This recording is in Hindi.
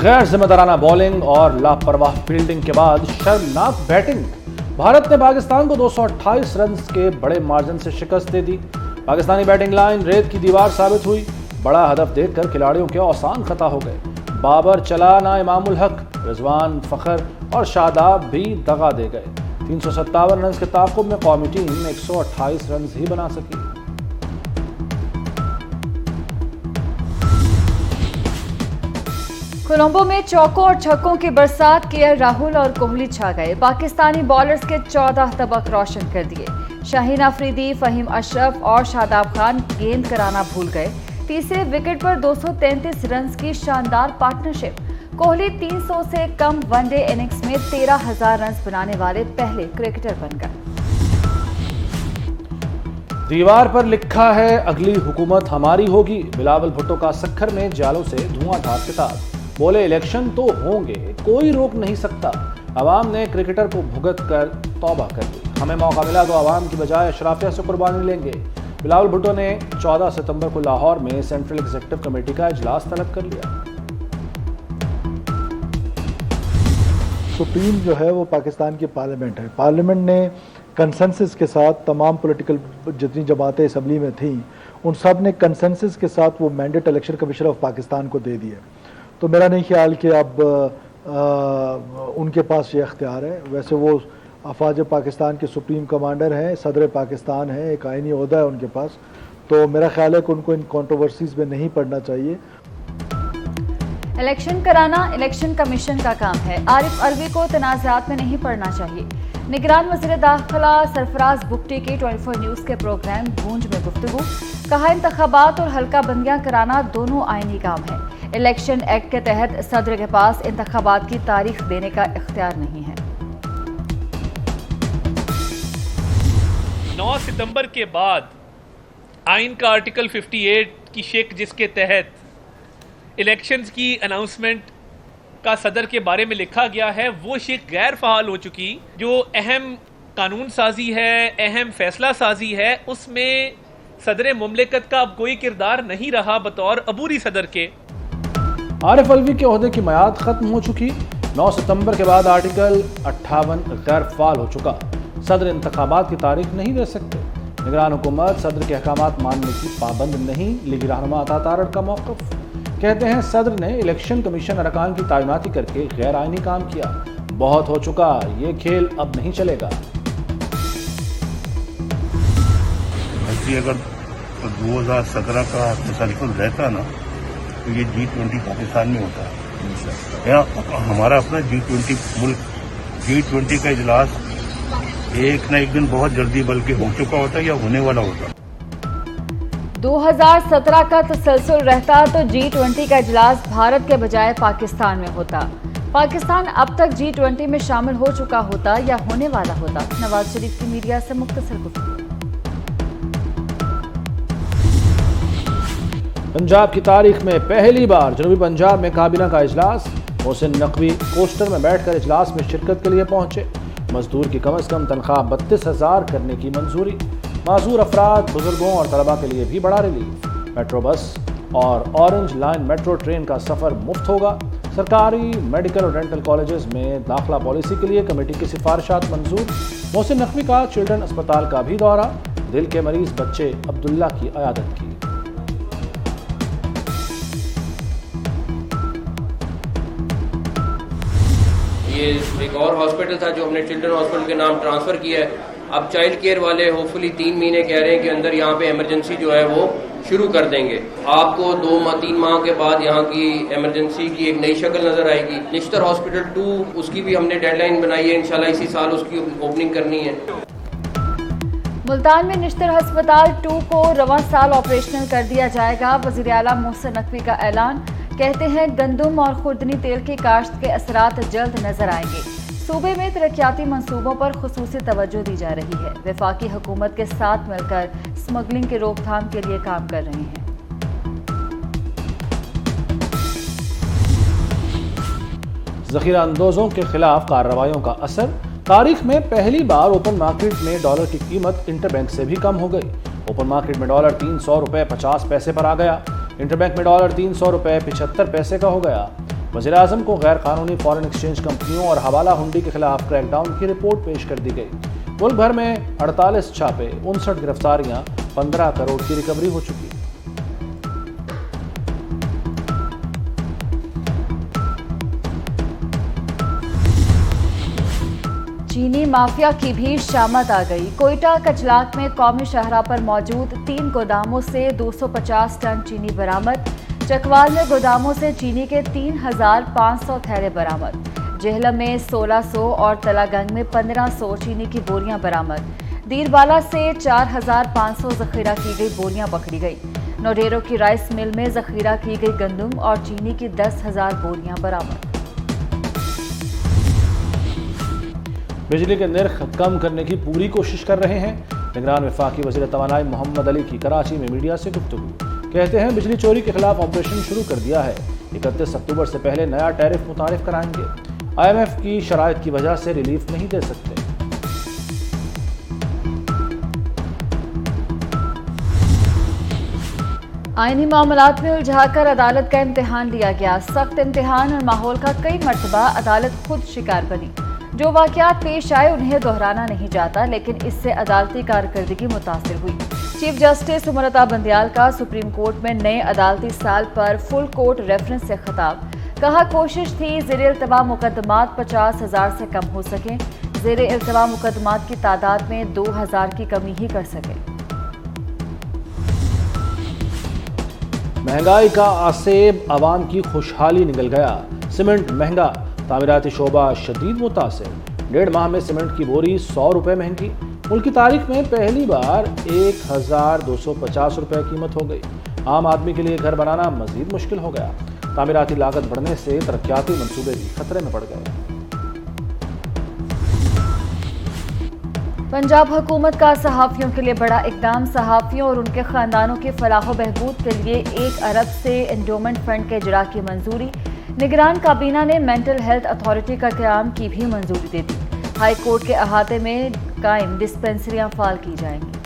गैर जिम्मेदाराना बॉलिंग और लापरवाह फील्डिंग के बाद शर्मनाक बैटिंग। भारत ने पाकिस्तान को 228 रन के बड़े मार्जिन से शिकस्त दे दी। पाकिस्तानी बैटिंग लाइन रेत की दीवार साबित हुई। बड़ा हदफ देखकर खिलाड़ियों के औसान खता हो गए। बाबर चला ना इमामुल हक, रिजवान, फखर और शादाब भी दगा दे गए। 357 रन के ताक़ुब में कौमी टीम 128 रन ही बना सकी। कोलंबो में चौकों और छक्कों की बरसात के राहुल और कोहली छा गए। पाकिस्तानी बॉलर्स के 14 तबक रोशन कर दिए। शाहीन अफरीदी, फहीम अशरफ और शादाब खान गेंद कराना भूल गए। तीसरे विकेट पर 233 रन की शानदार पार्टनरशिप। कोहली 300 से कम वनडे इनिंग्स में 13,000 रन बनाने वाले पहले क्रिकेटर बन गए। दीवार पर लिखा है अगली हुकूमत हमारी होगी। बिलावल भुट्टो का सक्खर में जालों से धुआंधार किताब। बोले इलेक्शन तो होंगे, कोई रोक नहीं सकता। अवाम ने क्रिकेटर को भुगत कर तौबा कर दी। हमें मौका मिला तो अवाम की बजाय अशराफिया से कुर्बानी लेंगे। बिलावल भुट्टो ने 14 सितंबर को लाहौर में सेंट्रल एग्जीक्यूटिव कमेटी का इजलास तलब कर लिया। सुप्रीम जो है वो पाकिस्तान की पार्लियामेंट है। पार्लियामेंट ने कंसेंसस के साथ तमाम पॉलिटिकल जितनी जमातें असम्बली में थीं उन सब ने कंसेंसस के साथ वो mandate election commission of Pakistan को दे दिया। तो मेरा नहीं ख्याल कि अब उनके पास ये अख्तियार है। वैसे वो अफवाज पाकिस्तान के सुप्रीम कमांडर हैं, सदर पाकिस्तान है, एक आइनी ओहदा है उनके पास। तो मेरा ख्याल है कि उनको इन कंट्रोवर्सीज में नहीं पड़ना चाहिए। इलेक्शन कराना इलेक्शन कमीशन का काम है। आरिफ अलवी को तनाज़ात में नहीं पड़ना चाहिए। निगरान वज़ीर दाखिला सरफराज बुगटी की 24 न्यूज़ के प्रोग्राम गूंज में गुफ्तगू। कहा इंतखाबात और हल्का बंदियां कराना दोनों आईनी काम है। इलेक्शन एक्ट के तहत सदर के पास इंतखाबात की तारीख देने का इख्तियार नहीं है। 9 सितंबर के बाद आइन का आर्टिकल 58 की शेक जिसके तहत इलेक्शंस की अनाउंसमेंट का सदर के बारे में लिखा गया है, वो शेक गैर फ़ाल हो चुकी। जो अहम कानून साजी है, अहम फैसला साजी है, उसमें सदर मुमलिकत का अब कोई किरदार नहीं रहा बतौर अबूरी सदर के। आरिफ अलवी के ओहदे की मियाद खत्म हो चुकी। 9 सितंबर के बाद आर्टिकल 58 गैर फाल हो चुका। सदर इंतखाबात की तारीख नहीं दे सकते। निगरान हुकूमत सदर के अहकामात मानने की पाबंद नहीं। लीगी रहनुमा अता तारड़ का मौक़िफ़। कहते हैं सदर ने इलेक्शन कमीशन अरकान की तैनाती करके गैर आइनी काम किया। बहुत हो चुका, ये खेल अब नहीं चलेगा। अगर 2017 का तसलसल रहता ना तो ये G20 पाकिस्तान में होता है। यहाँ हमारा अपना G20 मुल्क G20 का इजलास एक न एक दिन बहुत जल्दी बल्कि हो चुका होता या होने वाला होता। 2017 का तसलसल रहता तो G20 का इजलास भारत के बजाय पाकिस्तान में होता। पाकिस्तान अब तक G20 में शामिल हो चुका होता या होने वाला होता। नवाज शरीफ की मीडिया से मुख्तसर गुफ्तगू। पंजाब की तारीख में पहली बार जनूबी पंजाब में काबीना का इजलास। मोहसिन नकवी कोस्टर में बैठकर इजलास में शिरकत के लिए पहुंचे। मजदूर की कम से कम तनख्वाह 32,000 करने की मंजूरी। माजूर अफराद, बुजुर्गों और तलबा के लिए भी बड़ा रिलीफ। मेट्रो बस और ऑरेंज लाइन मेट्रो ट्रेन का सफ़र मुफ्त होगा। सरकारी मेडिकल और डेंटल कॉलेजेस में दाखिला पॉलिसी के लिए कमेटी की सिफारिशात मंजूर। मोहसिन नकवी का चिल्ड्रन अस्पताल का भी दौरा। दिल के मरीज बच्चे अब्दुल्ला की अयादत की। ये एक और हॉस्पिटल था जो हमने चिल्ड्रन हॉस्पिटल के नाम ट्रांसफ़र किया है। अब चाइल्ड केयर वाले होपफुली 3 महीने कह रहे हैं कि अंदर यहाँ पे इमरजेंसी जो है वो शुरू कर देंगे। आपको 2-3 माह के बाद यहाँ की इमरजेंसी की एक नई शक्ल नज़र आएगी। निश्तर हॉस्पिटल 2 उसकी भी हमने डेडलाइन बनाई है, इंशाल्लाह इसी साल उसकी ओपनिंग करनी है। मुल्तान में निश्तर अस्पताल 2 को रवां साल ऑपरेशनल कर दिया जाएगा। वज़ीर आला मोहसिन नकवी का ऐलान। कहते हैं गंदम और खुर्दनी तेल की काश्त के असरात जल्द नजर आएंगे। सूबे में तरक्याती मंसूबों पर खुसूसी तवज्जो दी जा रही है। वफाकी हुकूमत के साथ मिलकर स्मगलिंग की रोकथाम के लिए काम कर रहे हैं। ज़ख़ीरा अंदोज़ों के खिलाफ कार्रवाइयों का असर। तारीख में पहली बार ओपन मार्केट में डॉलर की कीमत इंटरबैंक से भी कम हो गई। ओपन मार्केट में डॉलर 300 रुपये 50 पैसे पर आ गया। इंटरबैंक में डॉलर 300 रुपये 75 पैसे का हो गया। वज़ीर-ए-आज़म को गैर कानूनी फॉरेन एक्सचेंज कंपनियों और हवाला हुंडी के खिलाफ क्रैकडाउन की रिपोर्ट पेश कर दी गई। मुल्क भर में 48 छापे, 59 गिरफ्तारियां, 15 करोड़ की रिकवरी हो चुकी। चीनी माफिया की भी शामत आ गई। कोयटा कचलाक में कौमी शाहराह पर मौजूद 3 गोदामों से 250 टन चीनी बरामद। चकवाल में गोदामों से चीनी के 3,500 थैले बरामद। जेहलम में 1600 और तलागंग में 1500 चीनी की बोरियां बरामद। दीरबाला से 4,500 जखीरा की गई बोरियां पकड़ी गई। नोडेरो की राइस मिल में जखीरा की गई गंदम और चीनी की 10,000 बोरियां बरामद। बिजली के निर्ख कम करने की पूरी कोशिश कर रहे हैं। निगरान वफाकी वज़ीर तवानाई मोहम्मद अली की कराची में मीडिया से गुफ्तगू। कहते हैं बिजली चोरी के खिलाफ ऑपरेशन शुरू कर दिया है। 31 अक्टूबर से पहले नया टैरिफ मुतारिफ कराएंगे। IMF की शराइत की वजह से रिलीफ नहीं दे सकते। आईनी मामलात में उलझाकर अदालत का इम्तिहान लिया गया। सख्त इम्तिहान और माहौल का कई मरतबा अदालत खुद शिकार बनी। जो वाकयात पेश आए उन्हें दोहराना नहीं चाहता, लेकिन इससे अदालती कारकर्दगी मुतासिर हुई। चीफ जस्टिस उमरता बंदियाल का सुप्रीम कोर्ट में नए अदालती साल पर फुल कोर्ट रेफरेंस से खिताब। कहा कोशिश थी ज़ेरे इल्तवा मुकदमात 50,000 से कम हो सकें। ज़ेरे इल्तवा मुकदमात की तादाद में 2,000 की कमी ही कर सके। महंगाई का आसेब अवाम की खुशहाली निकल गया। सीमेंट महंगा, तामीराती शोबा शदीद मुतासिर। 1.5 माह में सीमेंट की बोरी 100 रुपये महंगी। मुल्क की तारीख में पहली बार 1,250 रुपये कीमत हो गई। आम आदमी के लिए घर बनाना मजीद मुश्किल हो गया। तामीराती लागत बढ़ने से तरक्याती मंसूबे भी खतरे में पड़ गए। पंजाब हुकूमत का सहाफ़ियों के लिए बड़ा इकदाम। सहाफ़ियों और उनके खानदानों की फलाह व बहबूद के लिए 1 अरब से एंडोमेंट फंड के इजरा की मंजूरी। निगरान काबीना ने मेंटल हेल्थ अथॉरिटी का क़याम की भी मंजूरी दे दी। हाई कोर्ट के अहाते में कायम डिस्पेंसरियां फाल की जाएंगी।